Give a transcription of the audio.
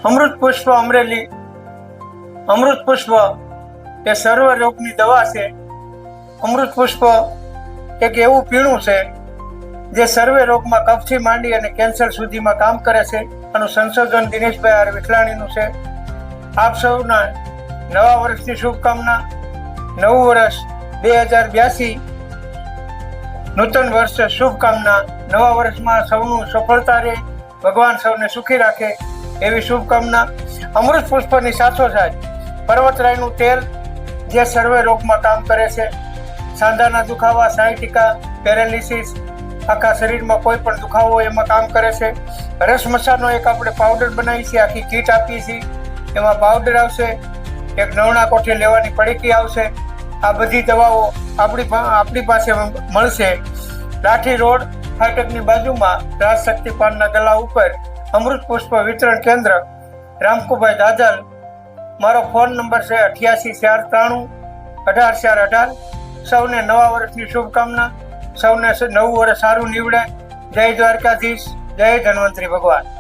અમૃત પુષ્પ અમરેલી. અમૃત પુષ્પ એ સર્વ રોગની દવા છે. અમૃત પુષ્પ એક એવું પીણું છે જે સર્વે રોગમાં કફથી માંડી અને કેન્સર સુધીમાં કામ કરે છે. આનું સંશોધન દિનેશભાઈ આર વિઠલાણીનું છે. આપ સૌના નવા વર્ષની શુભકામના. નવું વર્ષ 2082, નૂતન વર્ષ શુભકામના. નવા વર્ષમાં સૌનું સફળતા રહે, ભગવાન સૌને સુખી રાખે એવી શુભકામના. અમૃત પુષ્પની સાથોસાથ પર્વતરાયનું તેલ જે સર્વે રોગમાં કામ કરે છે. સાંધાના દુખાવા, સાયટિકા, પેરાલિસિસ, આખા શરીરમાં કોઈ પણ દુખાવો હોય એમાં કામ કરે છે. રસ મસાનો એક આપણે પાવડર બનાવી છે, આખી કીટ આપી છે. એમાં પાવડર આવશે, એક નવણા કોઠે લેવાની પડીકી આવશે. આ બધી દવાઓ આપણી પાસે મળશે. લાઠી રોડ ફાટકની બાજુમાં રાજશક્તિ પાનના ગલા ઉપર અમૃત પુષ્પ વિતરણ કેન્દ્ર, રામકુભાઈ દાદલ. મારો ફોન નંબર છે 88 493 18 18. સૌને નવા વર્ષની શુભકામના. સૌને નવું વર્ષ સારું નીવડે. જય દ્વારકાધીશ, જય ધન્વંતરી ભગવાન.